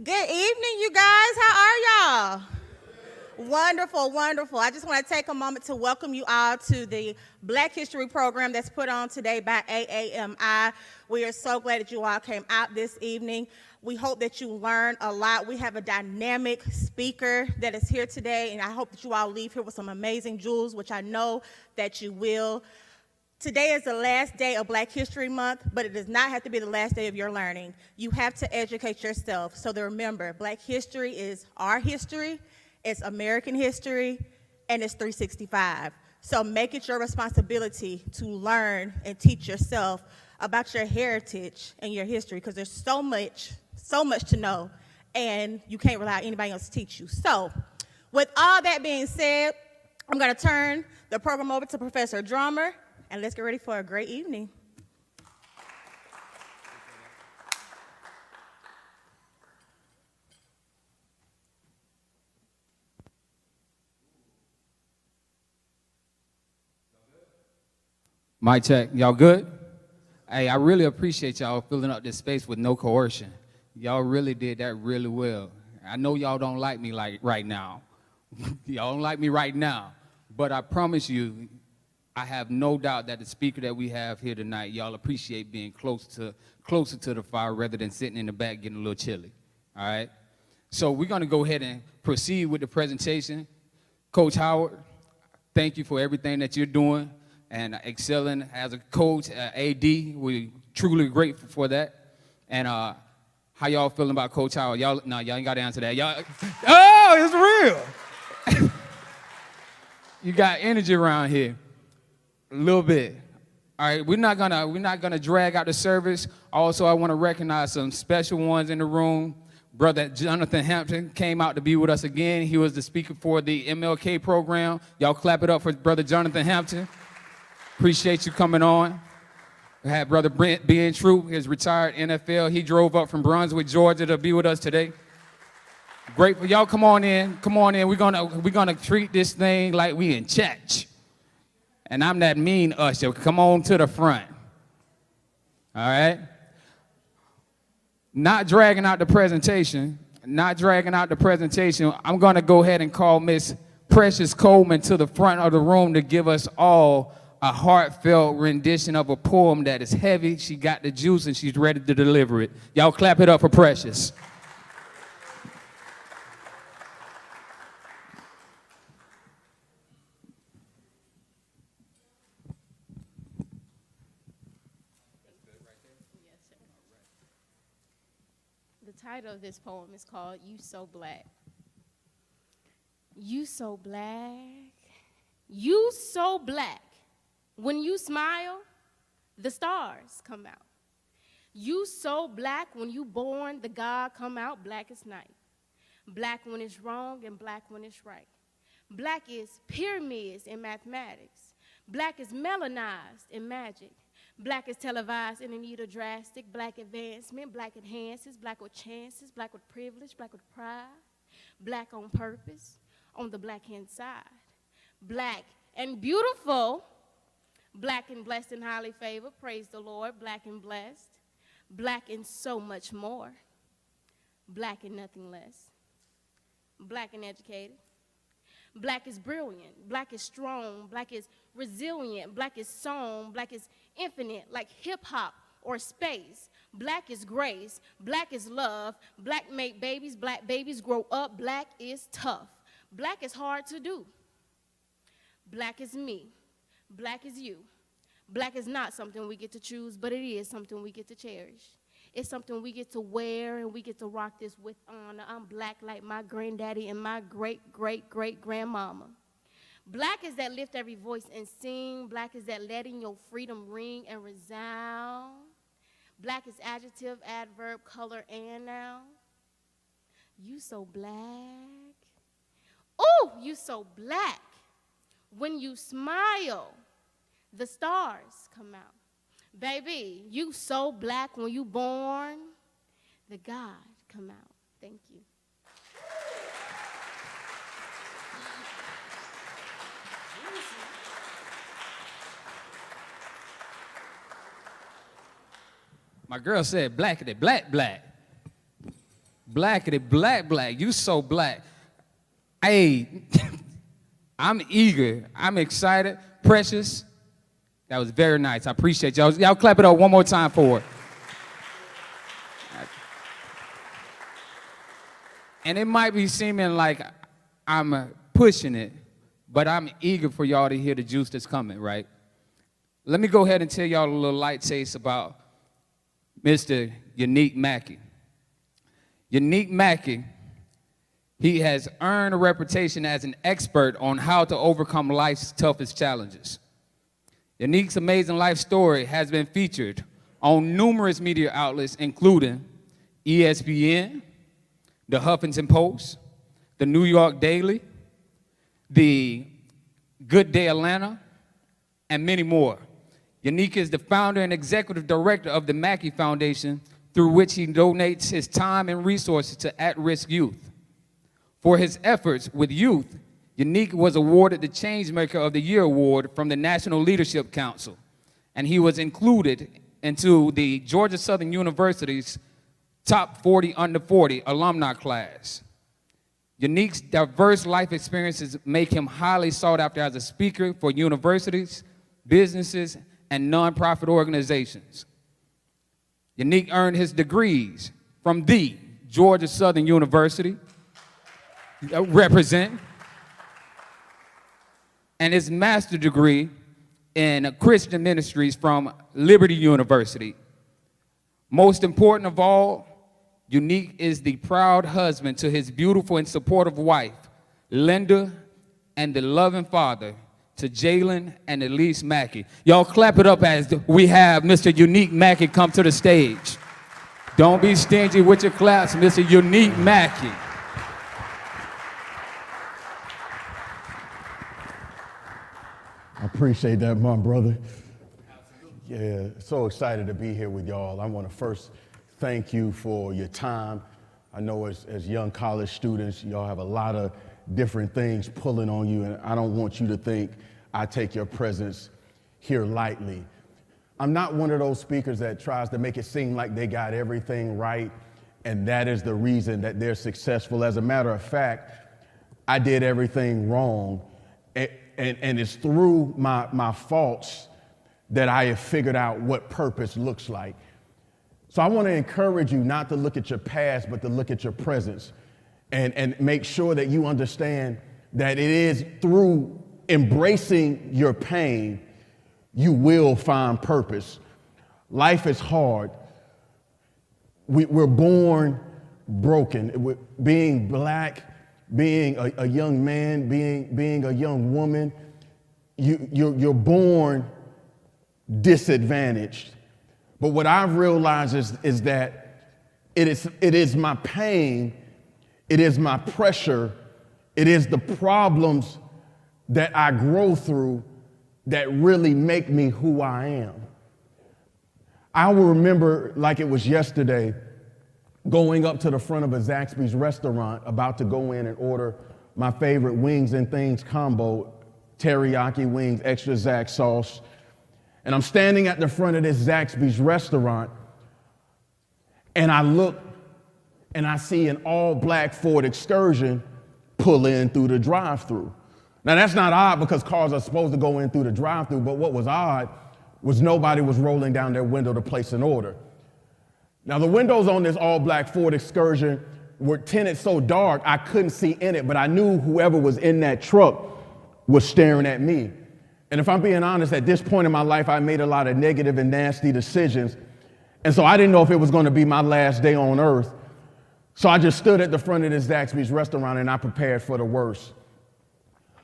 Good evening, you guys. How are y'all? Wonderful, wonderful. I just want to take a moment to welcome you all to the Black History program that's put on today by AAMI. We are so glad that you all came out this evening. We hope that you learn a lot. We have a dynamic speaker that is here today, and I hope that you all leave here with some amazing jewels, which I know that you will. Today is the last day of Black History Month, but it does not have to be the last day of your learning. You have to educate yourself. So remember, Black history is our history, it's American history, and it's 365. So make it your responsibility to learn and teach yourself about your heritage and your history, because there's so much to know, and you can't rely on anybody else to teach you. So with all that being said, I'm going to turn the program over to Professor Drummer, and let's get ready for a great evening. Mic check. Y'all good? Hey, I really appreciate y'all filling up this space with no coercion. Y'all really did that really well. I know y'all don't like me like right now. Y'all don't like me right now. But I promise you, I have no doubt that the speaker that we have here tonight, y'all appreciate being closer to the fire rather than sitting in the back getting a little chilly. All right? So we're going to go ahead and proceed with the presentation. Coach Howard, thank you for everything that you're doing and excelling as a coach, AD. We're truly grateful for that. And how y'all feeling about Coach Howard? Y'all ain't got to answer that. Y'all, oh, it's real. You got energy around here. A little bit. All right, we're not gonna drag out the service. Also, I want to recognize some special ones in the room. Brother Jonathan Hampton came out to be with us again. He was the speaker for the MLK program. Y'all clap it up for Brother Jonathan Hampton. Appreciate you coming on. We had Brother Brent Ben Troop, his retired NFL. He drove up from Brunswick, Georgia to be with us today. Grateful. Y'all come on in. Come on in. We're gonna treat this thing like we in church. And I'm that mean usher. Come on to the front. All right? Not dragging out the presentation. I'm going to go ahead and call Miss Precious Coleman to the front of the room to give us all a heartfelt rendition of a poem that is heavy. She got the juice and she's ready to deliver it. Y'all clap it up for Precious. The title of this poem is called You So Black. You so black, you so black. When you smile, the stars come out. You so black, when you born, the God come out black as night. Black when it's wrong and black when it's right. Black is pyramids in mathematics. Black is melanized in magic. Black is televised in the need of drastic. Black advancement, black enhances, black with chances, black with privilege, black with pride. Black on purpose, on the black hand side. Black and beautiful, black and blessed and highly favored, praise the Lord, black and blessed. Black and so much more. Black and nothing less. Black and educated. Black is brilliant, black is strong, black is resilient, black is sown, black is infinite, like hip-hop or space. Black is grace, black is love, black make babies, black babies grow up, black is tough. Black is hard to do. Black is me, black is you. Black is not something we get to choose, but it is something we get to cherish. It's something we get to wear and we get to rock this with honor. I'm black like my granddaddy and my great-great-great-grandmama. Black is that lift every voice and sing. Black is that letting your freedom ring and resound. Black is adjective, adverb, color, and noun. You so black. Ooh, you so black. When you smile, the stars come out. Baby, you so black when you born, the God come out. Thank you. My girl said blackity, black, black. Blackity, black. You so black. Hey, I'm eager. I'm excited. Precious. That was very nice. I appreciate y'all. Y'all clap it up one more time for it. And it might be seeming like I'm pushing it, but I'm eager for y'all to hear the juice that's coming, right? Let me go ahead and tell y'all a little light taste about Mr. Yannik McKie. Yannik McKie, he has earned a reputation as an expert on how to overcome life's toughest challenges. Yannik's amazing life story has been featured on numerous media outlets, including ESPN, the Huffington Post, the New York Daily, the Good Day Atlanta, and many more. Yannik is the founder and executive director of the McKie Foundation, through which he donates his time and resources to at-risk youth. For his efforts with youth, Yannik was awarded the Changemaker of the Year Award from the National Leadership Council, and he was included into the Georgia Southern University's Top 40 Under 40 alumni class. Yannik's diverse life experiences make him highly sought after as a speaker for universities, businesses, and nonprofit organizations. Yannik earned his degrees from the Georgia Southern University, represent, and his master's degree in Christian ministries from Liberty University. Most important of all, Yannik is the proud husband to his beautiful and supportive wife, Linda, and the loving father to Jalen and Elise McKie. Y'all clap it up as we have Mr. Yannik McKie come to the stage. Don't be stingy with your claps, Mr. Yannik McKie. I appreciate that, my brother. Yeah, so excited to be here with y'all. I want to first thank you for your time. I know as young college students, y'all have a lot of different things pulling on you, and I don't want you to think I take your presence here lightly. I'm not one of those speakers that tries to make it seem like they got everything right, and that is the reason that they're successful. As a matter of fact, I did everything wrong, and it's through my faults that I have figured out what purpose looks like. So I want to encourage you not to look at your past, but to look at your presence and make sure that you understand that it is through embracing your pain, you will find purpose. Life is hard. We're born broken. Being black, being a young man, being a young woman, you're born disadvantaged. But what I've realized is that it is my pain, it is my pressure, it is the problems that I grow through that really make me who I am. I will remember like it was yesterday, going up to the front of a Zaxby's restaurant, about to go in and order my favorite wings and things combo, teriyaki wings, extra Zax sauce. And I'm standing at the front of this Zaxby's restaurant, and I look and I see an all-black Ford Excursion pull in through the drive-thru. Now that's not odd because cars are supposed to go in through the drive-thru, but what was odd was nobody was rolling down their window to place an order. Now the windows on this all-black Ford Excursion were tinted so dark I couldn't see in it, but I knew whoever was in that truck was staring at me. And if I'm being honest, at this point in my life, I made a lot of negative and nasty decisions. And so I didn't know if it was going to be my last day on earth. So I just stood at the front of this Zaxby's restaurant and I prepared for the worst.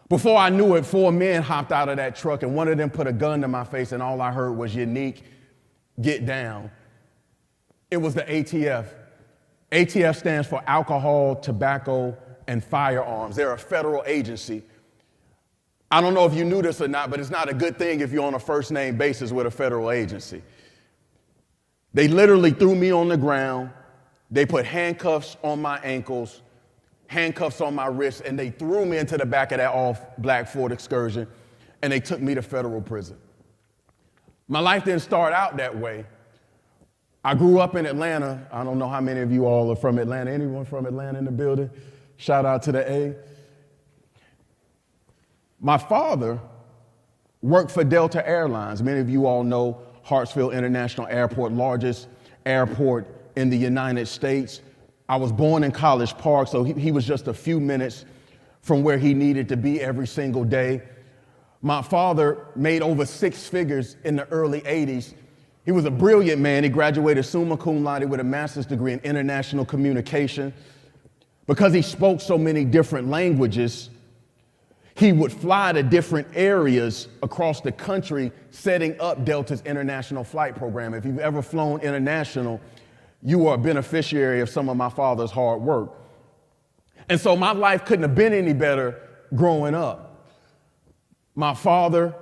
Before I knew it, 4 men hopped out of that truck and one of them put a gun to my face and all I heard was, "Yannik, get down." It was the ATF. ATF stands for Alcohol, Tobacco, and Firearms. They're a federal agency. I don't know if you knew this or not, but it's not a good thing if you're on a first name basis with a federal agency. They literally threw me on the ground. They put handcuffs on my ankles, handcuffs on my wrists, and they threw me into the back of that all-black Ford Excursion, and they took me to federal prison. My life didn't start out that way, I grew up in Atlanta. I don't know how many of you all are from Atlanta. Anyone from Atlanta in the building? Shout out to the A. My father worked for Delta Airlines. Many of you all know Hartsfield International Airport, largest airport in the United States. I was born in College Park, so he was just a few minutes from where he needed to be every single day. My father made over 6 figures in the early 80s. He was a brilliant man. He graduated summa cum laude with a master's degree in international communication. Because he spoke so many different languages, he would fly to different areas across the country, setting up Delta's international flight program. If you've ever flown international, you are a beneficiary of some of my father's hard work. And so my life couldn't have been any better growing up. My father,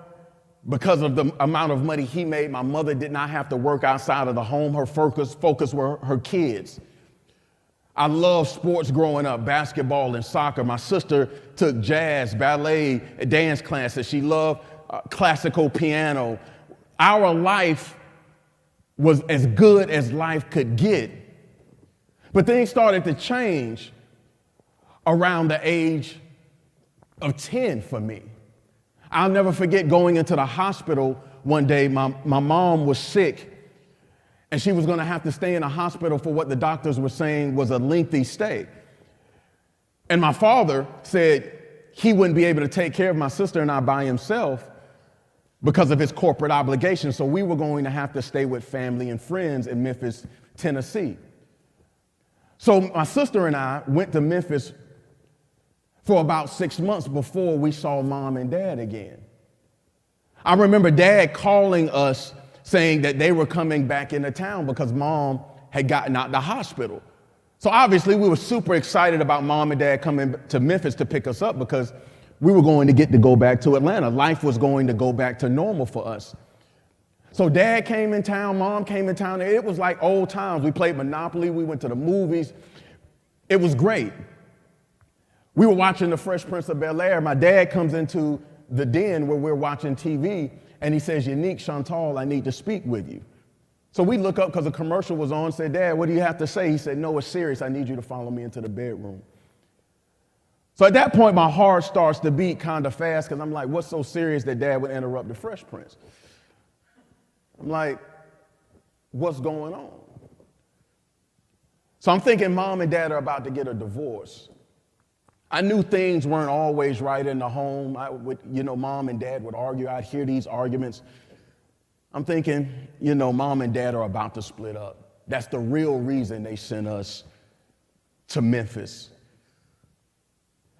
because of the amount of money he made, my mother did not have to work outside of the home. Her focus were her kids. I loved sports growing up, basketball and soccer. My sister took jazz, ballet, dance classes. She loved classical piano. Our life was as good as life could get. But things started to change around the age of 10 for me. I'll never forget going into the hospital one day. My mom was sick, and she was going to have to stay in the hospital for what the doctors were saying was a lengthy stay. And my father said he wouldn't be able to take care of my sister and I by himself because of his corporate obligations. So we were going to have to stay with family and friends in Memphis, Tennessee. So my sister and I went to Memphis for about 6 months before we saw mom and dad again. I remember dad calling us saying that they were coming back into town because mom had gotten out the hospital. So obviously we were super excited about mom and dad coming to Memphis to pick us up because we were going to get to go back to Atlanta. Life was going to go back to normal for us. So dad came in town, mom came in town, and it was like old times. We played Monopoly, we went to the movies. It was great. We were watching The Fresh Prince of Bel-Air. My dad comes into the den where we're watching TV, and he says, "Yannik, Chantal, I need to speak with you." So we look up because a commercial was on, said, "Dad, what do you have to say?" He said, "No, it's serious. I need you to follow me into the bedroom." So at that point, my heart starts to beat kind of fast because I'm like, what's so serious that dad would interrupt the Fresh Prince? I'm like, what's going on? So I'm thinking mom and dad are about to get a divorce. I knew things weren't always right in the home. Mom and dad would argue. I'd hear these arguments. I'm thinking, mom and dad are about to split up. That's the real reason they sent us to Memphis.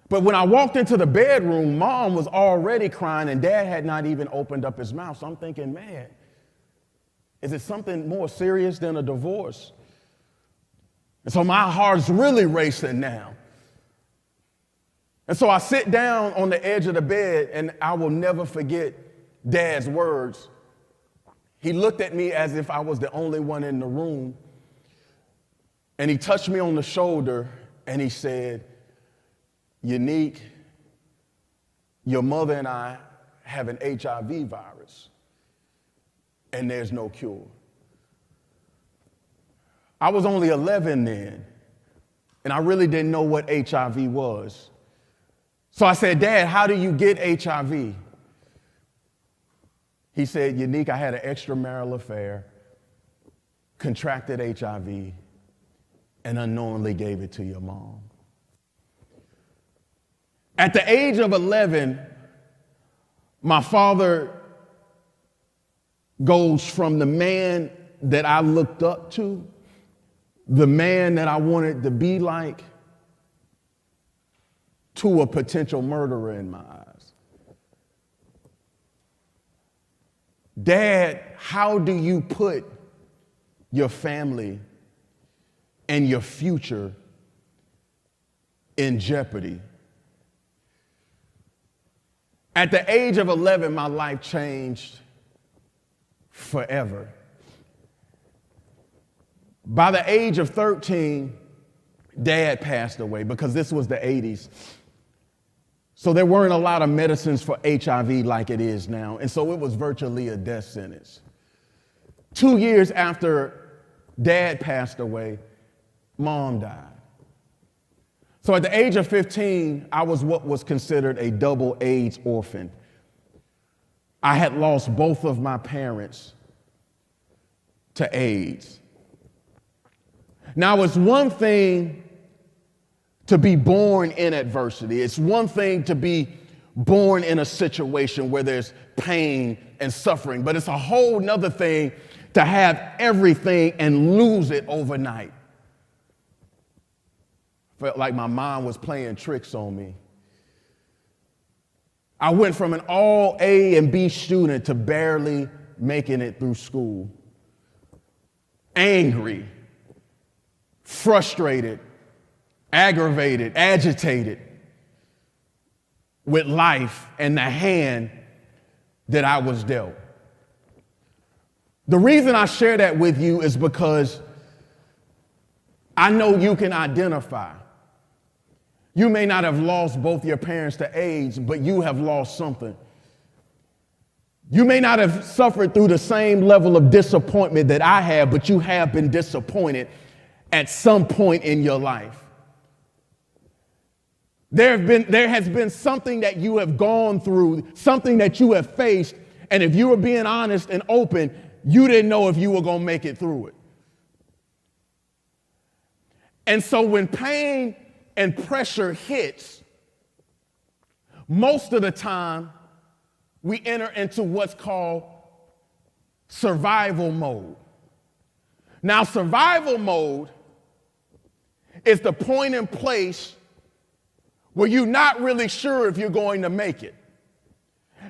But when I walked into the bedroom, mom was already crying and dad had not even opened up his mouth. So I'm thinking, man, is it something more serious than a divorce? And so my heart's really racing now. And so I sit down on the edge of the bed, and I will never forget Dad's words. He looked at me as if I was the only one in the room, and he touched me on the shoulder, and he said, "Yannik, your mother and I have an HIV virus, and there's no cure." I was only 11 then, and I really didn't know what HIV was. So I said, "Dad, how do you get HIV?" He said, "Yannik, I had an extramarital affair, contracted HIV, and unknowingly gave it to your mom." At the age of 11, my father goes from the man that I looked up to, the man that I wanted to be like, to a potential murderer in my eyes. Dad, how do you put your family and your future in jeopardy? At the age of 11, my life changed forever. By the age of 13, Dad passed away because this was the 80s. So there weren't a lot of medicines for HIV like it is now. And so it was virtually a death sentence. 2 years after Dad passed away. Mom died. So at the age of 15, I was what was considered a double AIDS orphan. I had lost both of my parents to AIDS. Now, it's one thing to be born in adversity. It's one thing to be born in a situation where there's pain and suffering, but it's a whole nother thing to have everything and lose it overnight. Felt like my mom was playing tricks on me. I went from an all A and B student to barely making it through school. Angry, frustrated, aggravated, agitated with life and the hand that I was dealt. The reason I share that with you is because I know you can identify. You may not have lost both your parents to AIDS, but you have lost something. You may not have suffered through the same level of disappointment that I have, but you have been disappointed at some point in your life. There has been something that you have gone through, something that you have faced, and if you were being honest and open, you didn't know if you were going to make it through it. And so when pain and pressure hits, most of the time, we enter into what's called survival mode. Now, survival mode is the point in place where you're not really sure if you're going to make it.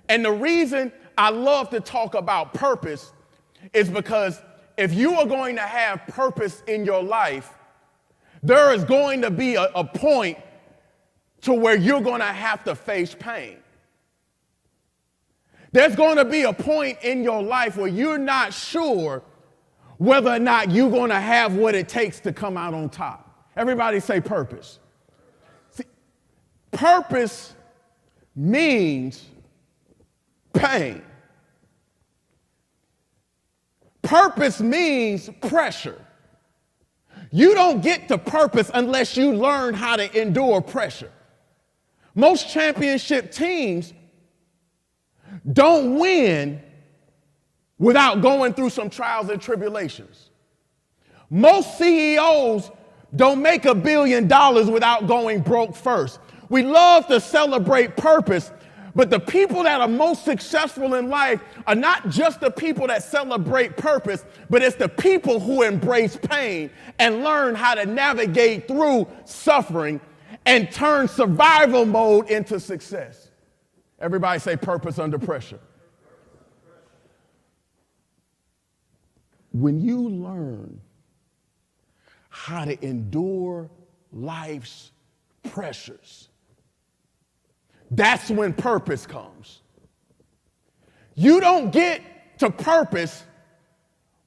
And the reason I love to talk about purpose is because if you are going to have purpose in your life, there is going to be a point to where you're going to have to face pain. There's going to be a point in your life where you're not sure whether or not you're going to have what it takes to come out on top. Everybody say purpose. See, purpose means pain. Purpose means pressure. You don't get to purpose unless you learn how to endure pressure. Most championship teams don't win without going through some trials and tribulations. Most CEOs don't make $1 billion without going broke first. We love to celebrate purpose, but the people that are most successful in life are not just the people that celebrate purpose, but it's the people who embrace pain and learn how to navigate through suffering and turn survival mode into success. Everybody say purpose under pressure. When you learn how to endure life's pressures, that's when purpose comes. You don't get to purpose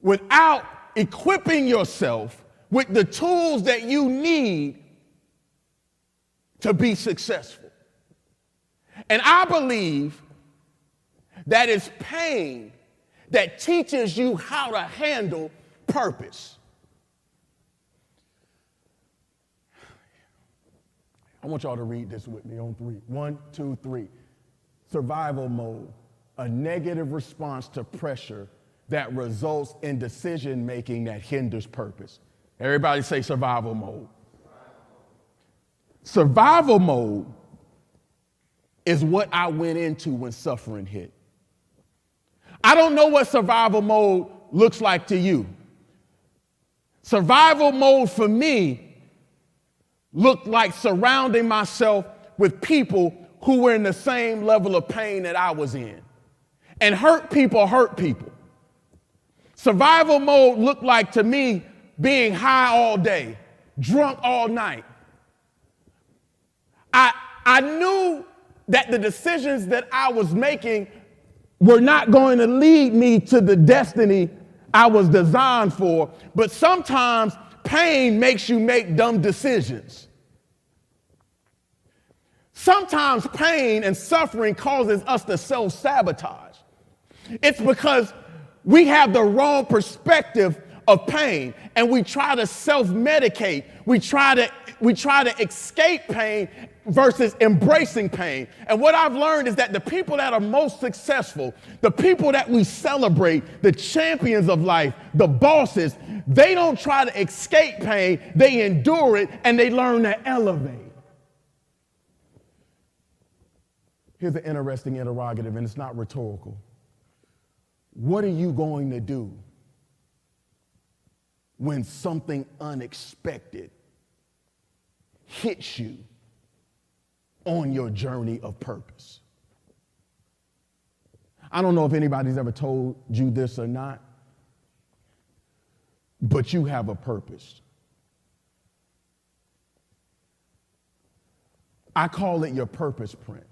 without equipping yourself with the tools that you need to be successful. And I believe that it's pain that teaches you how to handle purpose. I want y'all to read this with me on 3. 1, 2, 3. Survival mode, a negative response to pressure that results in decision making that hinders purpose. Everybody say survival mode. Survival mode is what I went into when suffering hit. I don't know what survival mode looks like to you. Survival mode for me looked like surrounding myself with people who were in the same level of pain that I was in. And hurt people hurt people. Survival mode looked like to me being high all day, drunk all night. I knew that the decisions that I was making were not going to lead me to the destiny I was designed for, but sometimes pain makes you make dumb decisions. Sometimes pain and suffering causes us to self-sabotage. It's because we have the wrong perspective of pain, and we try to self-medicate. We try to escape pain versus embracing pain. And what I've learned is that the people that are most successful, the people that we celebrate, the champions of life, the bosses, they don't try to escape pain, they endure it, and they learn to elevate. Here's an interesting interrogative, and it's not rhetorical. What are you going to do when something unexpected hits you on your journey of purpose? I don't know if anybody's ever told you this or not, but you have a purpose. I call it your purpose print.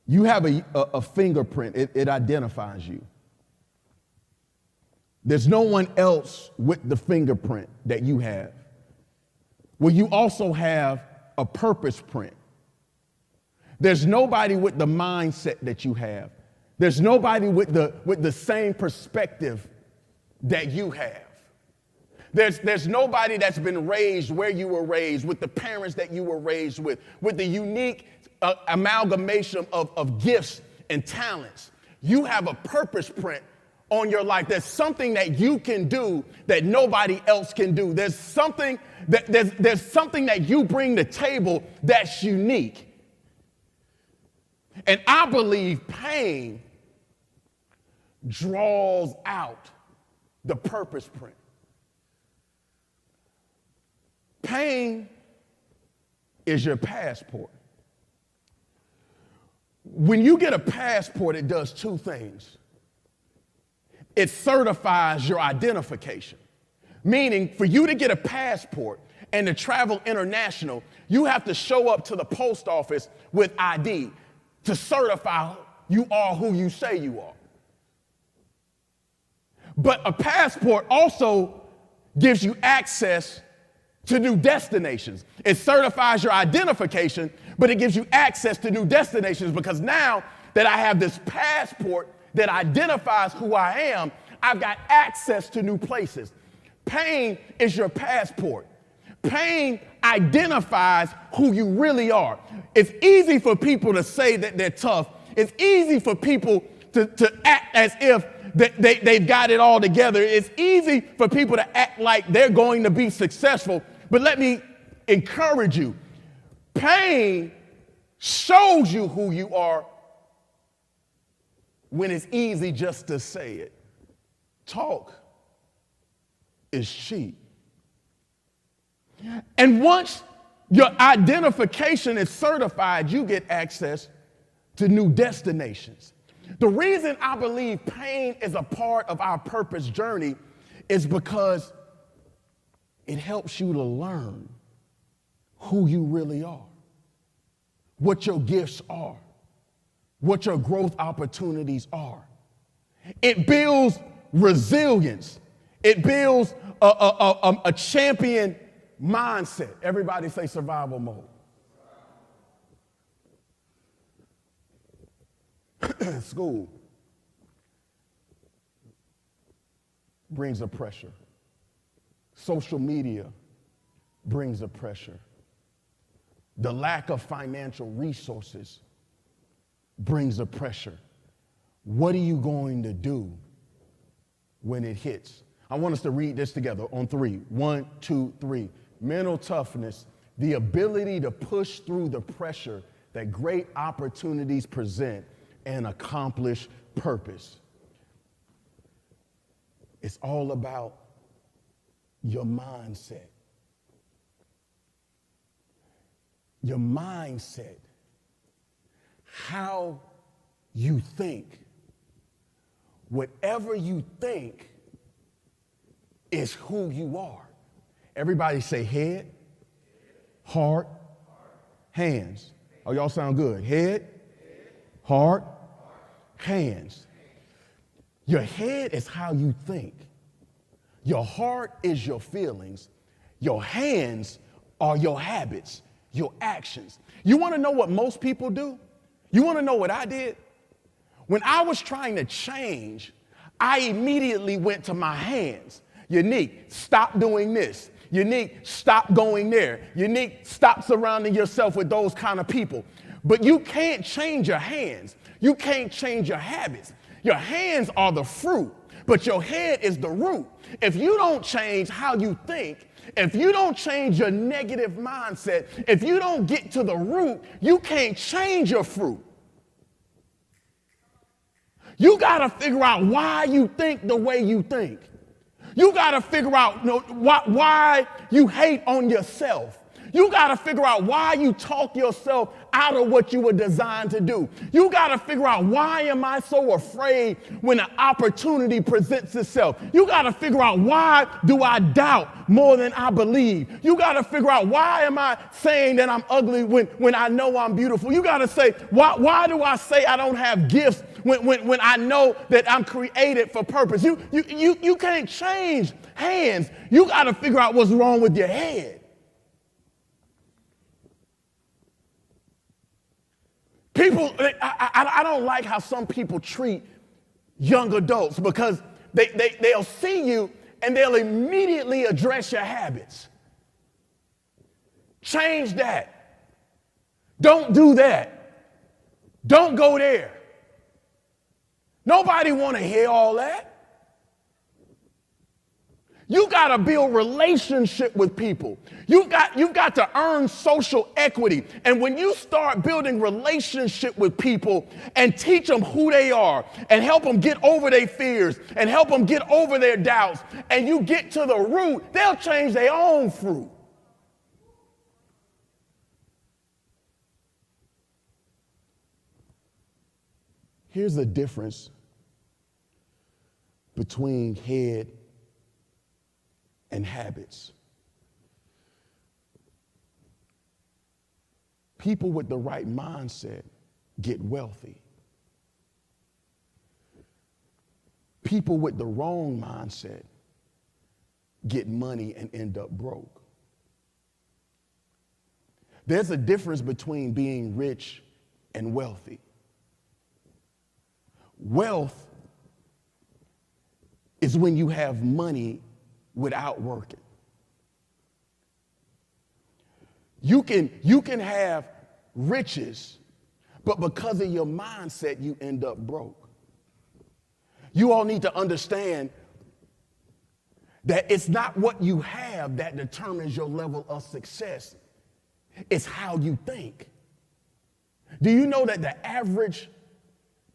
You have a fingerprint. It identifies you. There's no one else with the fingerprint that you have. Well, you also have a purpose print. There's nobody with the mindset that you have. There's nobody with the same perspective that you have. There's nobody that's been raised where you were raised, with the parents that you were raised with the unique amalgamation of gifts and talents. You have a purpose print on your life. There's something that you can do that nobody else can do. There's something that you bring to the table that's unique. And I believe pain draws out the purpose print. Pain is your passport. When you get a passport, it does two things. It certifies your identification, meaning for you to get a passport and to travel international, you have to show up to the post office with ID to certify you are who you say you are. But a passport also gives you access to new destinations. It certifies your identification, but it gives you access to new destinations, because now that I have this passport that identifies who I am, I've got access to new places. Pain is your passport. Pain identifies who you really are. It's easy for people to say that they're tough. It's easy for people to act as if they've got it all together. It's easy for people to act like they're going to be successful. But let me encourage you. Pain shows you who you are when it's easy just to say it. Talk is cheap. And once your identification is certified, you get access to new destinations. The reason I believe pain is a part of our purpose journey is because it helps you to learn who you really are, what your gifts are, what your growth opportunities are. It builds resilience. It builds a champion mindset. Everybody say survival mode. School brings a pressure. Social media brings a pressure. The lack of financial resources brings a pressure. What are you going to do when it hits? I want us to read this together on 3. 1, 2, 3. Mental toughness, the ability to push through the pressure that great opportunities present and accomplish purpose. It's all about your mindset. Your mindset. How you think. Whatever you think is who you are. Everybody say head, heart, hands. Oh, y'all sound good. Head, heart, hands. Your head is how you think. Your heart is your feelings. Your hands are your habits, your actions. You want to know what most people do? You want to know what I did? When I was trying to change, I immediately went to my hands. Yannik, stop doing this. Yannik, stop going there. Yannik, stop surrounding yourself with those kind of people. But you can't change your hands. You can't change your habits. Your hands are the fruit, but your head is the root. If you don't change how you think, if you don't change your negative mindset, if you don't get to the root, you can't change your fruit. You got to figure out why you think the way you think. You got to figure out why you hate on yourself. You got to figure out why you talk yourself out of what you were designed to do. You got to figure out, why am I so afraid when an opportunity presents itself? You got to figure out, why do I doubt more than I believe? You got to figure out, why am I saying that I'm ugly when I know I'm beautiful? You got to say, why do I say I don't have gifts when I know that I'm created for purpose? You can't change hands. You got to figure out what's wrong with your head. People, I don't like how some people treat young adults, because they'll see you and they'll immediately address your habits. Change that. Don't do that. Don't go there. Nobody want to hear all that. You got to build relationship with people. You've got to earn social equity. And when you start building relationship with people and teach them who they are and help them get over their fears and help them get over their doubts, and you get to the root, they'll change their own fruit. Here's the difference between head and habits. People with the right mindset get wealthy. People with the wrong mindset get money and end up broke. There's a difference between being rich and wealthy. Wealth is when you have money without working. You can have riches, but because of your mindset, you end up broke. You all need to understand that it's not what you have that determines your level of success. It's how you think. Do you know that the average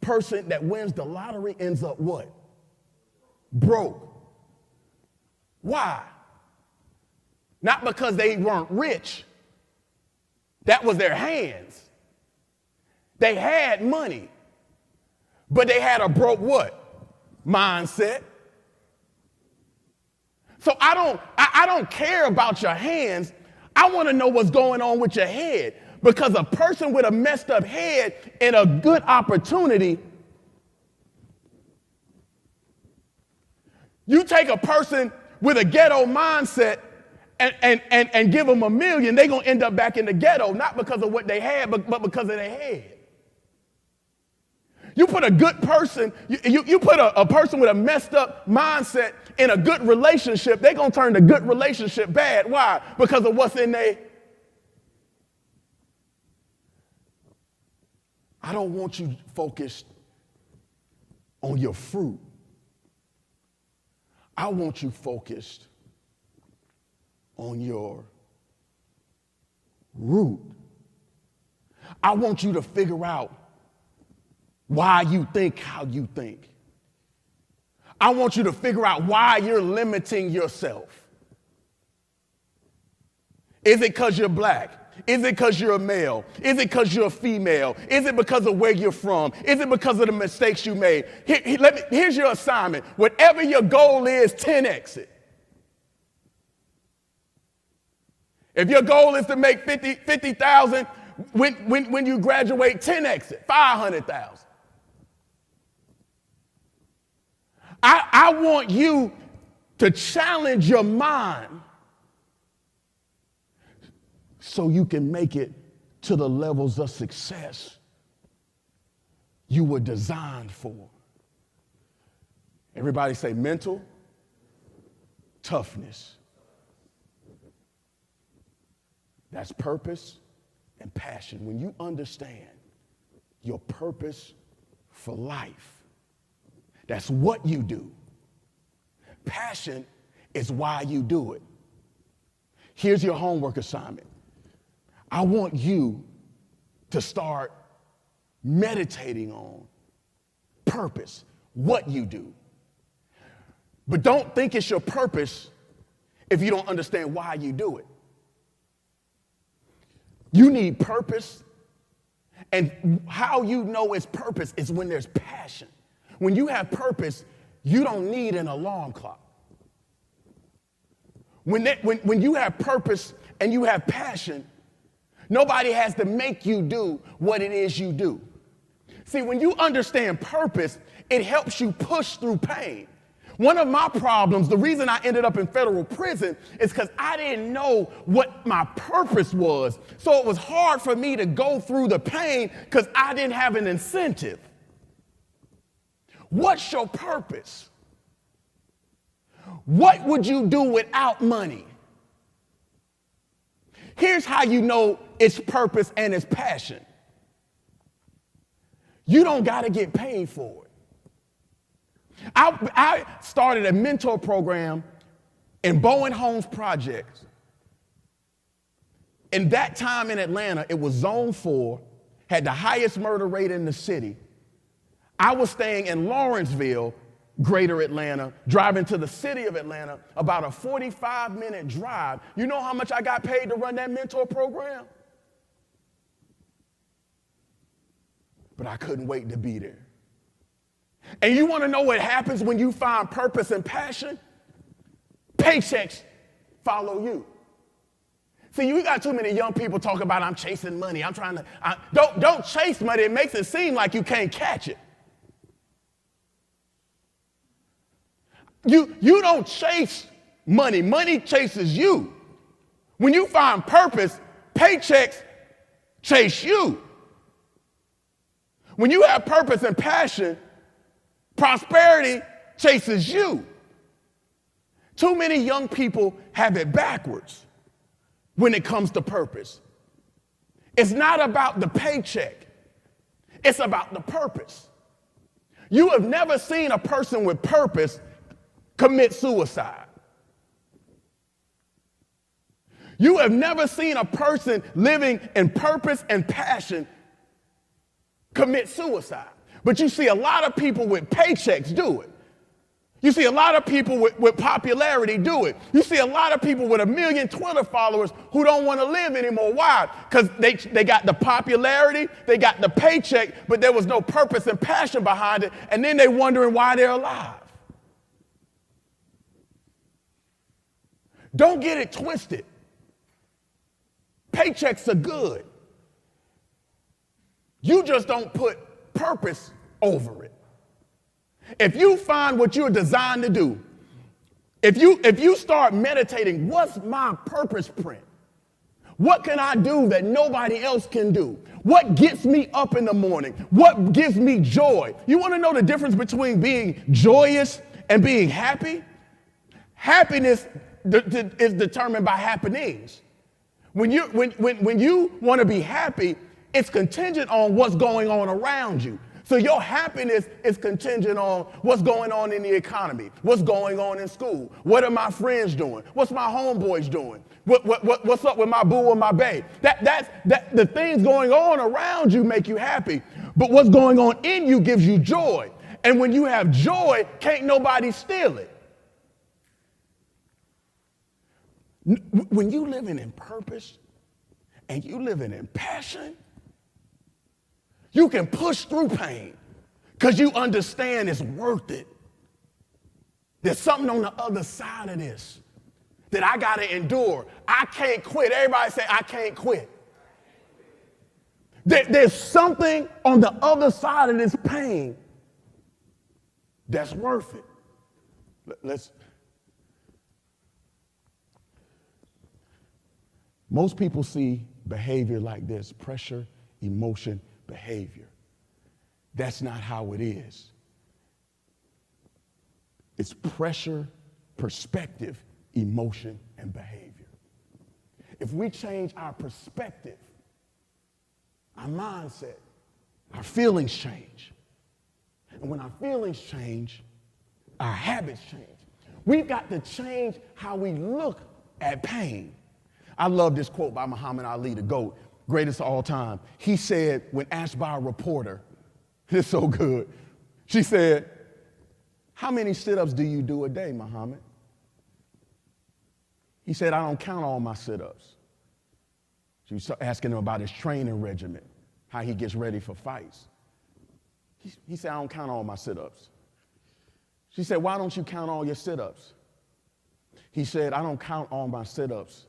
person that wins the lottery ends up what? Broke. Why? Not because they weren't rich. That was their hands. They had money, but they had a broke what? Mindset. So I don't care about your hands. I want to know what's going on with your head, because a person with a messed up head and a good opportunity, you take a person with a ghetto mindset and give them $1 million, they're going to end up back in the ghetto, not because of what they had, but because of their head. You put a good person, you put a person with a messed up mindset in a good relationship, they're going to turn the good relationship bad. Why? Because of what's in there. I don't want you focused on your fruit. I want you focused on your root. I want you to figure out why you think how you think. I want you to figure out why you're limiting yourself. Is it because you're black? Is it because you're a male? Is it because you're a female? Is it because of where you're from? Is it because of the mistakes you made? Here's your assignment. Whatever your goal is, 10x it. If your goal is to make 50,000 when you graduate, 10x it, 500,000. I want you to challenge your mind so you can make it to the levels of success you were designed for. Everybody say mental toughness. That's purpose and passion. When you understand your purpose for life, that's what you do. Passion is why you do it. Here's your homework assignment. I want you to start meditating on purpose, what you do. But don't think it's your purpose if you don't understand why you do it. You need purpose, and how you know it's purpose is when there's passion. When you have purpose, you don't need an alarm clock. When you have purpose and you have passion, nobody has to make you do what it is you do. See, when you understand purpose, it helps you push through pain. One of my problems, the reason I ended up in federal prison is because I didn't know what my purpose was. So it was hard for me to go through the pain because I didn't have an incentive. What's your purpose? What would you do without money? Here's how you know it's purpose and it's passion. You don't got to get paid for it. I started a mentor program in Bowen Homes Projects. In that time in Atlanta, it was Zone 4, had the highest murder rate in the city. I was staying in Lawrenceville, Greater Atlanta, driving to the city of Atlanta, about a 45-minute drive. You know how much I got paid to run that mentor program? But I couldn't wait to be there. And you want to know what happens when you find purpose and passion? Paychecks follow you. See, we got too many young people talking about, I'm chasing money. Don't chase money. It makes it seem like you can't catch it. You don't chase money. Money chases you. When you find purpose, paychecks chase you. When you have purpose and passion, prosperity chases you. Too many young people have it backwards when it comes to purpose. It's not about the paycheck. It's about the purpose. You have never seen a person with purpose commit suicide. You have never seen a person living in purpose and passion commit suicide. But you see a lot of people with paychecks do it. You see a lot of people with popularity do it. You see a lot of people with 1 million Twitter followers who don't want to live anymore. Why? Because they got the popularity, they got the paycheck, but there was no purpose and passion behind it, and then they're wondering why they're alive. Don't get it twisted. Paychecks are good. You just don't put purpose over it. If you find what you're designed to do, if you start meditating, what's my purpose print? What can I do that nobody else can do? What gets me up in the morning? What gives me joy? You want to know the difference between being joyous and being happy? Happiness is determined by happenings. When you want to be happy, it's contingent on what's going on around you. So your happiness is contingent on what's going on in the economy, what's going on in school, what are my friends doing, what's my homeboys doing, what's up with my boo or my babe. The things going on around you make you happy, but what's going on in you gives you joy. And when you have joy, can't nobody steal it. When you living in purpose and you living in passion, you can push through pain because you understand it's worth it. There's something on the other side of this that I got to endure. I can't quit. Everybody say, I can't quit. There's something on the other side of this pain that's worth it. Most people see behavior like this: pressure, emotion, behavior. That's not how it is. It's pressure, perspective, emotion, and behavior. If we change our perspective, our mindset, our feelings change. And when our feelings change, our habits change. We've got to change how we look at pain. I love this quote by Muhammad Ali, the GOAT, greatest of all time. He said, when asked by a reporter, it's so good. She said, "How many sit-ups do you do a day, Muhammad?" He said, "I don't count all my sit-ups." She was asking him about his training regimen, how he gets ready for fights. He said, "I don't count all my sit-ups." She said, "Why don't you count all your sit-ups?" He said, "I don't count all my sit-ups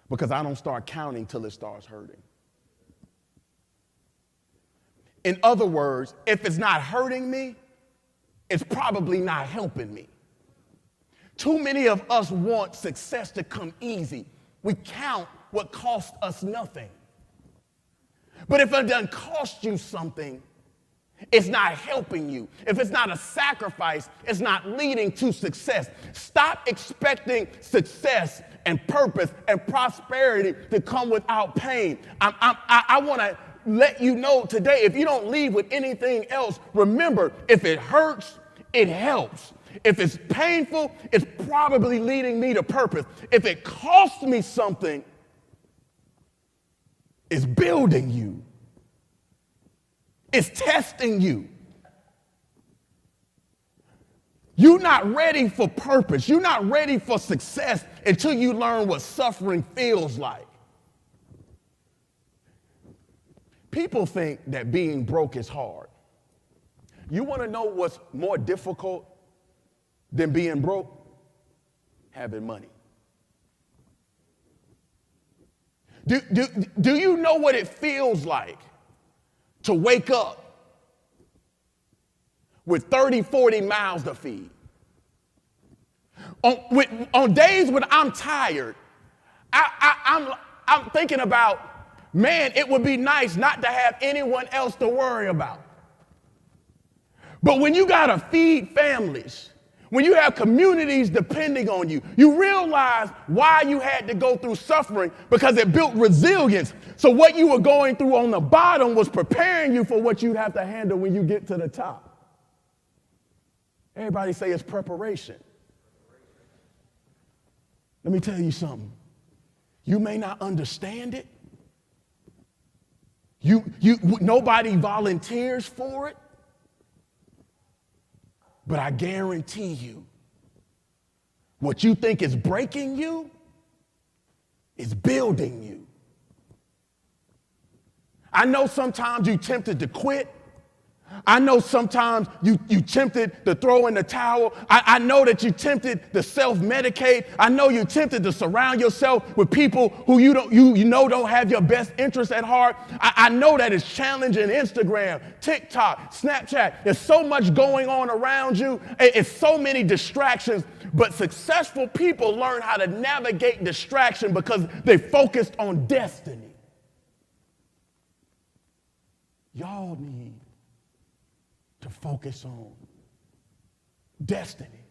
because I don't start counting till it starts hurting." In other words, if it's not hurting me, it's probably not helping me. Too many of us want success to come easy. We count what cost us nothing. But if it doesn't cost you something, it's not helping you. If it's not a sacrifice, it's not leading to success. Stop expecting success and purpose and prosperity to come without pain. I want to let you know today, if you don't leave with anything else, remember, if it hurts, it helps. If it's painful, it's probably leading me to purpose. If it costs me something, it's building you. It's testing you. You're not ready for purpose. You're not ready for success until you learn what suffering feels like. People think that being broke is hard. You want to know what's more difficult than being broke? Having money. Do you know what it feels like to wake up with 30, 40 mouths to feed? On days when I'm tired, I'm thinking about, man, it would be nice not to have anyone else to worry about. But when you gotta feed families, when you have communities depending on you, you realize why you had to go through suffering, because it built resilience. So what you were going through on the bottom was preparing you for what you'd have to handle when you get to the top. Everybody say it's preparation. Let me tell you something. You may not understand it. Nobody volunteers for it. But I guarantee you, what you think is breaking you is building you. I know sometimes you're tempted to quit. I know sometimes you tempted to throw in the towel. I know that you're tempted to self-medicate. I know you're tempted to surround yourself with people who you know don't have your best interests at heart. I know that it's challenging. Instagram, TikTok, Snapchat. There's so much going on around you. It's so many distractions. But successful people learn how to navigate distraction because they focused on destiny. Y'all need to focus on destiny.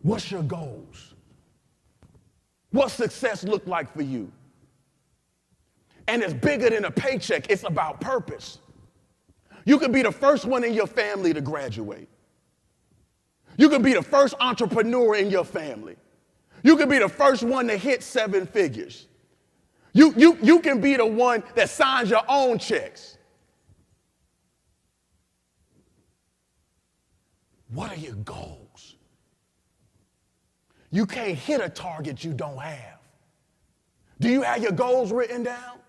What's your goals? What's success look like for you? And it's bigger than a paycheck. It's about purpose. You could be the first one in your family to graduate. You could be the first entrepreneur in your family. You could be the first one to hit 7 figures. You can be the one that signs your own checks. What are your goals? You can't hit a target you don't have. Do you have your goals written down?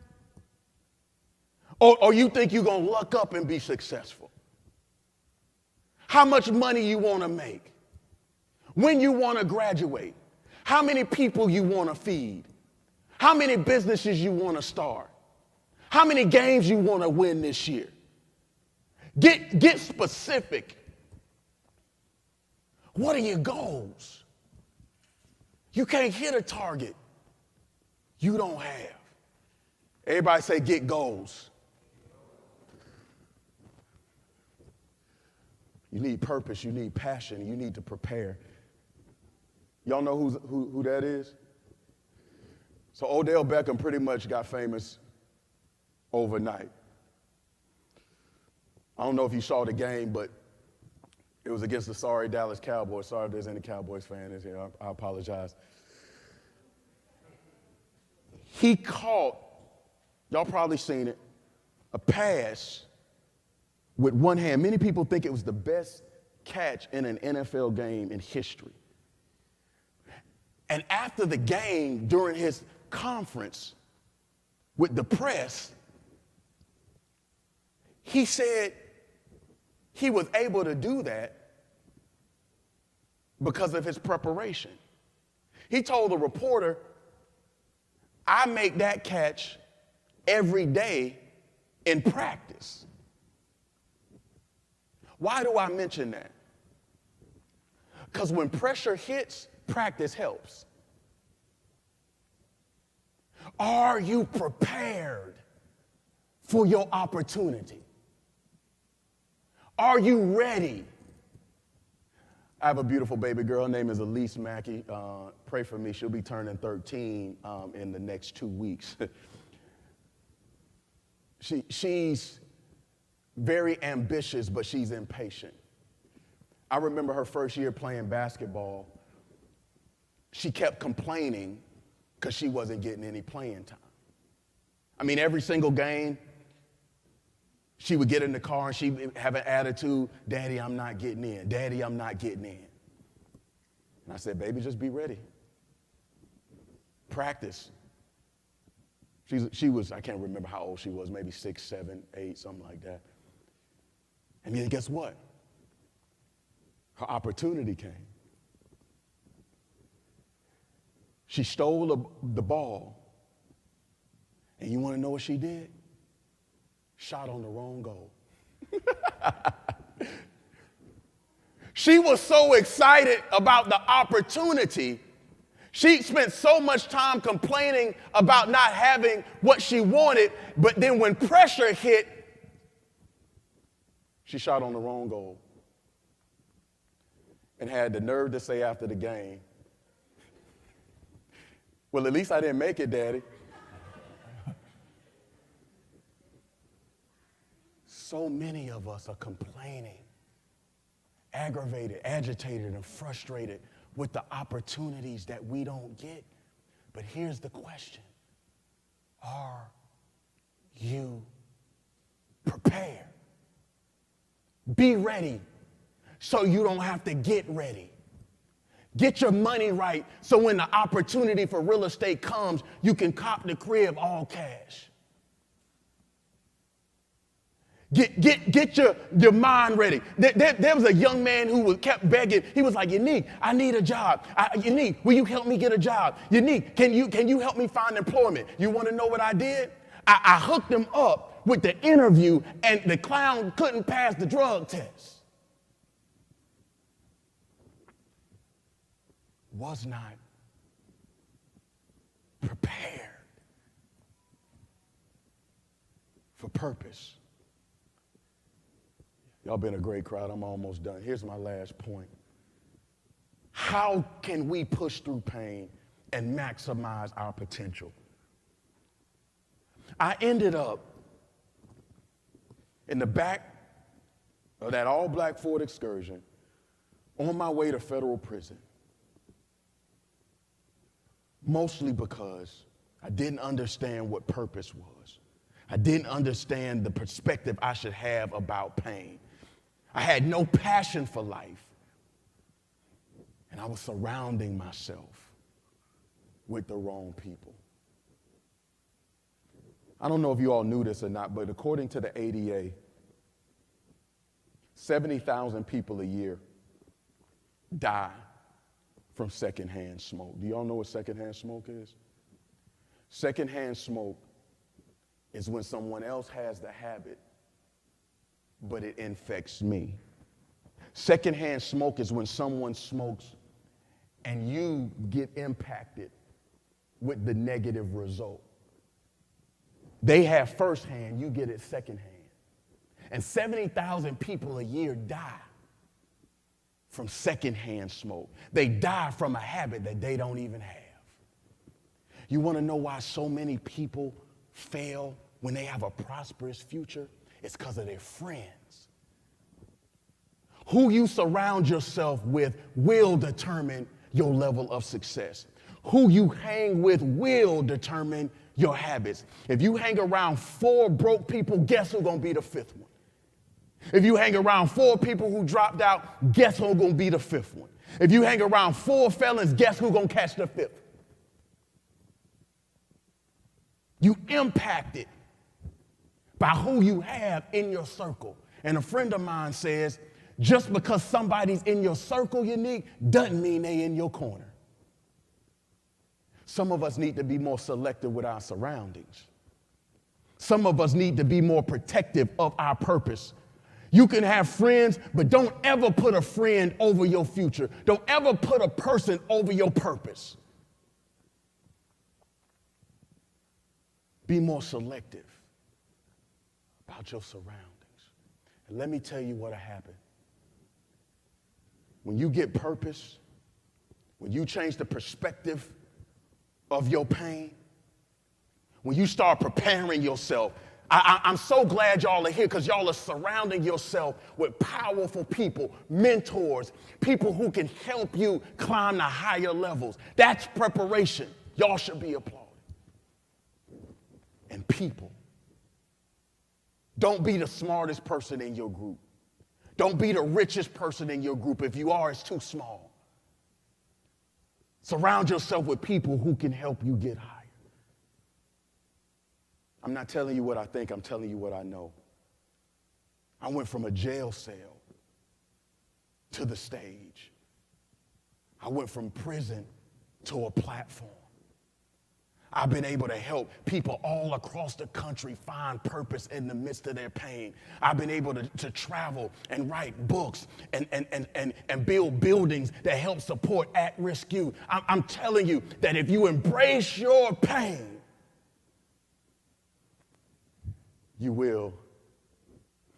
Or you think you're going to luck up and be successful? How much money you want to make? When you want to graduate? How many people you want to feed? How many businesses you want to start? How many games you want to win this year? Get specific. What are your goals? You can't hit a target you don't have. Everybody say, get goals. You need purpose, you need passion, you need to prepare. Y'all know who that is? So Odell Beckham pretty much got famous overnight. I don't know if you saw the game, but it was against the sorry Dallas Cowboys. Sorry if there's any Cowboys fans here. I apologize. He caught, y'all probably seen it, a pass with one hand. Many people think it was the best catch in an NFL game in history. And after the game, during his conference with the press, he said he was able to do that because of his preparation. He told the reporter, I make that catch every day in practice. Why do I mention that? Because when pressure hits, practice helps. Are you prepared for your opportunity? Are you ready? I have a beautiful baby girl. Her name is Yannik McKie. Pray for me. She'll be turning 13 in the next 2 weeks. She's very ambitious, but she's impatient. I remember her first year playing basketball. She kept complaining because she wasn't getting any playing time. I mean, every single game, she would get in the car and she'd have an attitude, Daddy, I'm not getting in. Daddy, I'm not getting in. And I said, baby, just be ready. Practice. She was, I can't remember how old she was, maybe 6, 7, 8, something like that. And then guess what? Her opportunity came. She stole the ball. And you want to know what she did? Shot on the wrong goal. She was so excited about the opportunity. She spent so much time complaining about not having what she wanted, but then when pressure hit, she shot on the wrong goal and had the nerve to say after the game, well, at least I didn't make it, Daddy. So many of us are complaining, aggravated, agitated, and frustrated with the opportunities that we don't get. But here's the question. Are you prepared? Be ready so you don't have to get ready. Get your money right so when the opportunity for real estate comes, you can cop the crib all cash. Get your mind ready. There was a young man who kept begging. He was like, Yannik, I need a job. Yannik, will you help me get a job? Yannik, can you help me find employment? You want to know what I did? I hooked him up with the interview, and the clown couldn't pass the drug test. Was not prepared for purpose. Y'all been a great crowd. I'm almost done. Here's my last point. How can we push through pain and maximize our potential? I ended up in the back of that all-black Ford Excursion on my way to federal prison, mostly because I didn't understand what purpose was. I didn't understand the perspective I should have about pain. I had no passion for life. And I was surrounding myself with the wrong people. I don't know if you all knew this or not, but according to the ADA, 70,000 people a year die from secondhand smoke. Do y'all know what secondhand smoke is? Secondhand smoke is when someone else has the habit, but it infects me. Secondhand smoke is when someone smokes and you get impacted with the negative result. They have firsthand, you get it secondhand. And 70,000 people a year die from secondhand smoke. They die from a habit that they don't even have. You want to know why so many people fail when they have a prosperous future? It's because of their friends. Who you surround yourself with will determine your level of success. Who you hang with will determine your habits. If you hang around 4 broke people, guess who's going to be the 5th one? If you hang around 4 people who dropped out, guess who's going to be the 5th one? If you hang around 4 felons, guess who's going to catch the 5th? You impacted by who you have in your circle. And a friend of mine says, just because somebody's in your circle, Yannik, doesn't mean they in your corner. Some of us need to be more selective with our surroundings. Some of us need to be more protective of our purpose. You can have friends, but don't ever put a friend over your future. Don't ever put a person over your purpose. Be more selective about your surroundings. And let me tell you what'll happen. When you get purpose, when you change the perspective of your pain, when you start preparing yourself, I'm so glad y'all are here because y'all are surrounding yourself with powerful people, mentors, people who can help you climb to higher levels. That's preparation. Y'all should be applauded. And people. Don't be the smartest person in your group. Don't be the richest person in your group. If you are, it's too small. Surround yourself with people who can help you get higher. I'm not telling you what I think, I'm telling you what I know. I went from a jail cell to the stage. I went from prison to a platform. I've been able to help people all across the country find purpose in the midst of their pain. I've been able to travel and write books and build buildings that help support at-risk youth. I'm telling you that if you embrace your pain, you will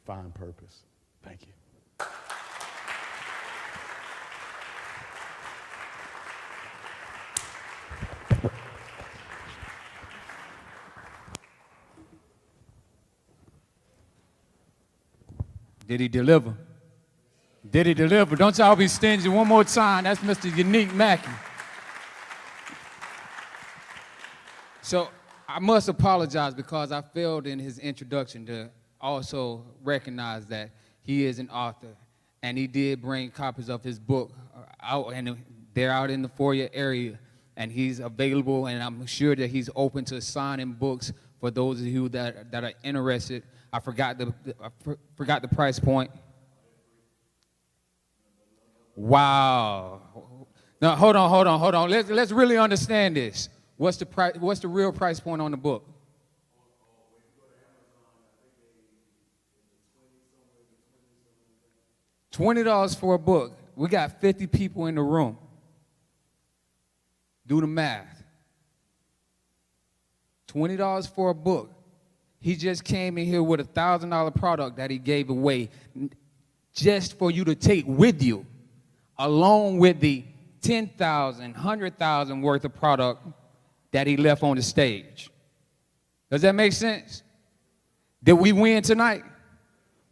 find purpose. Thank you. Did he deliver? Did he deliver? Don't y'all be stingy. One more time. That's Mr. Yannik McKie. So I must apologize because I failed in his introduction to also recognize that he is an author, and he did bring copies of his book out, and they're out in the foyer area, and he's available, and I'm sure that he's open to signing books for those of you that are interested. I forgot the price point. Wow. Now hold on. Let's really understand this. What's the real price point on the book? $20 for a book. We got 50 people in the room. Do the math. $20 for a book. He just came in here with a $1,000 product that he gave away just for you to take with you, along with the 10,000, 100,000 worth of product that he left on the stage. Does that make sense? Did we win tonight?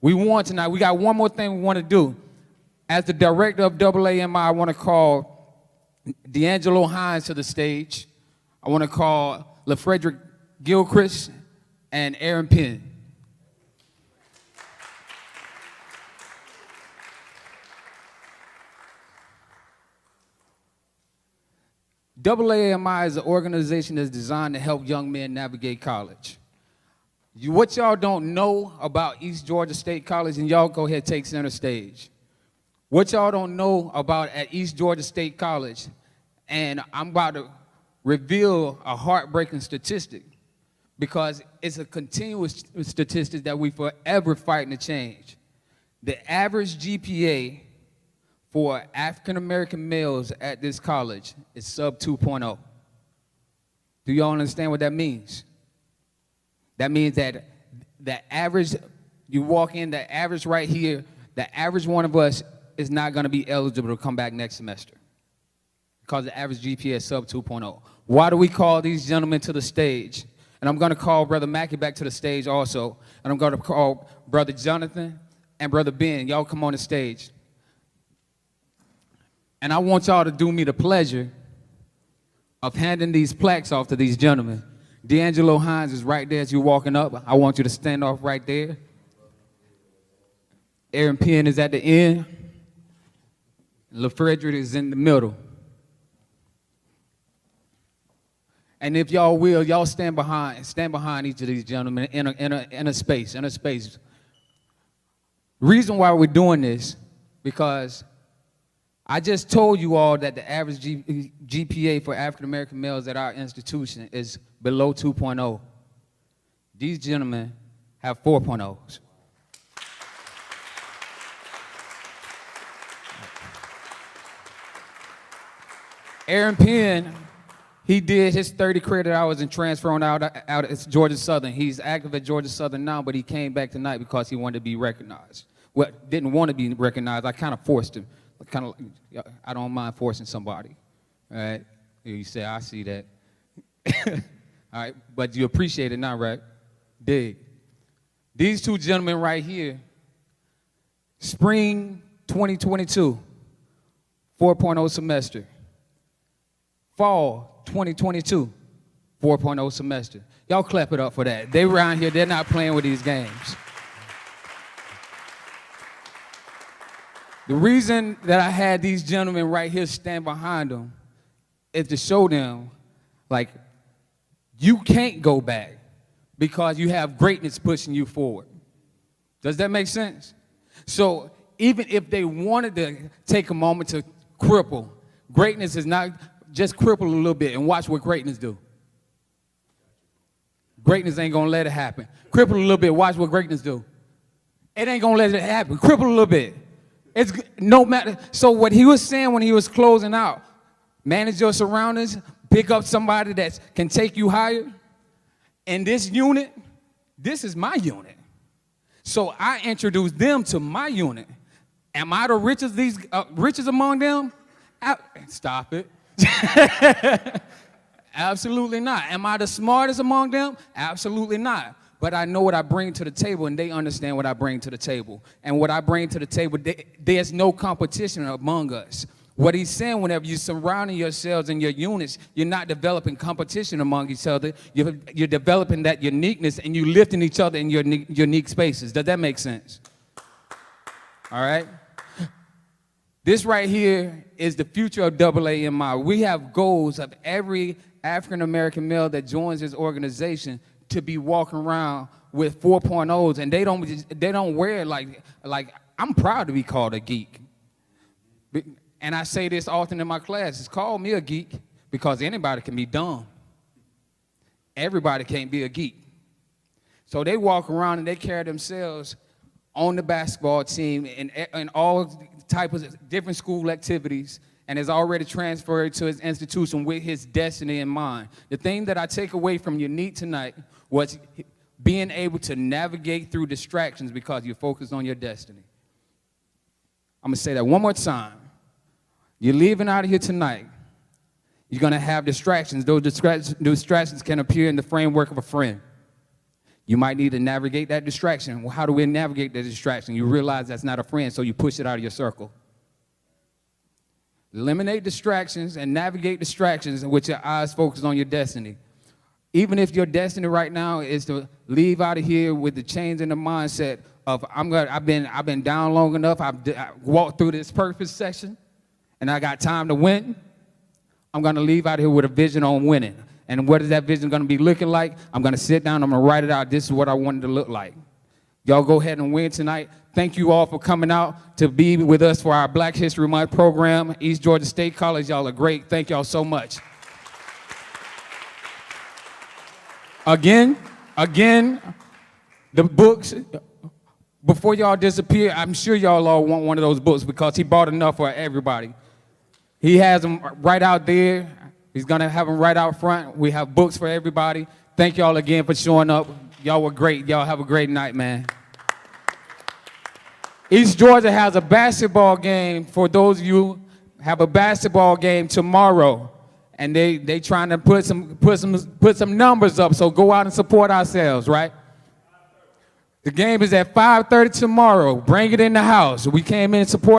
We won tonight. We got one more thing we want to do. As the director of AAMI, I want to call D'Angelo Hines to the stage. I want to call LaFrederick Gilchrist and Aaron Penn. AAMI is an organization that's designed to help young men navigate college. What y'all don't know about East Georgia State College, and y'all go ahead and take center stage. What y'all don't know about at East Georgia State College, and I'm about to reveal a heartbreaking statistic, because it's a continuous statistic that we forever fighting to change. The average GPA for African-American males at this college is sub 2.0. Do y'all understand what that means? That means that the average, you walk in, the average right here, the average one of us is not going to be eligible to come back next semester because the average GPA is sub 2.0. Why do we call these gentlemen to the stage? And I'm going to call Brother McKie back to the stage also. And I'm going to call Brother Jonathan and Brother Ben. Y'all come on the stage. And I want y'all to do me the pleasure of handing these plaques off to these gentlemen. D'Angelo Hines is right there as you're walking up. I want you to stand off right there. Aaron Penn is at the end. LaFrederick is in the middle. And if y'all will, y'all stand behind each of these gentlemen in a space. Reason why we're doing this, because I just told you all that the average GPA for African American males at our institution is below 2.0. These gentlemen have 4.0s. Aaron Penn, he did his 30 credit hours and transfer on out at Georgia Southern. He's active at Georgia Southern now, but he came back tonight because he wanted to be recognized. Well, didn't want to be recognized. I kind of forced him. I don't mind forcing somebody. All right? You say, I see that. All right, but you appreciate it now, right? Dig. These two gentlemen right here, spring 2022, 4.0 semester. Fall 2022, 4.0 semester. Y'all clap it up for that. They around here, they're not playing with these games. The reason that I had these gentlemen right here stand behind them is to show them, like, you can't go back because you have greatness pushing you forward. Does that make sense? So even if they wanted to take a moment to cripple, greatness is not just cripple a little bit and watch what greatness do. Greatness ain't gonna let it happen. Cripple a little bit, watch what greatness do. It ain't gonna let it happen. Cripple a little bit. It's no matter. So what he was saying when he was closing out, manage your surroundings, pick up somebody that can take you higher. And this unit, this is my unit. So I introduced them to my unit. Am I the richest among them? Stop it. Absolutely not. Am I the smartest among them? Absolutely not. But I know what I bring to the table, and they understand what I bring to the table. And what I bring to the table, there's no competition among us. What he's saying, whenever you're surrounding yourselves in your units, you're not developing competition among each other. You're developing that uniqueness, and you're lifting each other in your unique spaces. Does that make sense? All right? This right here is the future of AAMI. We have goals of every African-American male that joins this organization to be walking around with 4.0s, and they don't wear it like I'm proud to be called a geek. And I say this often in my classes, call me a geek because anybody can be dumb. Everybody can't be a geek. So they walk around and they carry themselves on the basketball team and all types of different school activities, and has already transferred to his institution with his destiny in mind. The thing that I take away from Yannik tonight was being able to navigate through distractions because you're focused on your destiny. I'm gonna say that one more time. You're leaving out of here tonight. You're gonna have distractions. Those distractions can appear in the framework of a friend. You might need to navigate that distraction. Well, how do we navigate that distraction? You realize that's not a friend, so you push it out of your circle. Eliminate distractions and navigate distractions with your eyes focused on your destiny. Even if your destiny right now is to leave out of here with the change in the mindset of I've been down long enough, I walked through this purpose section, and I got time to win. I'm gonna leave out of here with a vision on winning. And what is that vision gonna be looking like? I'm gonna sit down, I'm gonna write it out. This is what I wanted to look like. Y'all go ahead and win tonight. Thank you all for coming out to be with us for our Black History Month program. East Georgia State College, y'all are great. Thank y'all so much. Again, the books, before y'all disappear, I'm sure y'all all want one of those books because he bought enough for everybody. He has them right out there. He's gonna have them right out front. We have books for everybody. Thank y'all again for showing up. Y'all were great. Y'all have a great night, man. East Georgia has a basketball game. For those of you have a basketball game tomorrow, and they trying to put some numbers up. So go out and support ourselves, right? The game is at 5:30 tomorrow. Bring it in the house. We came in and support.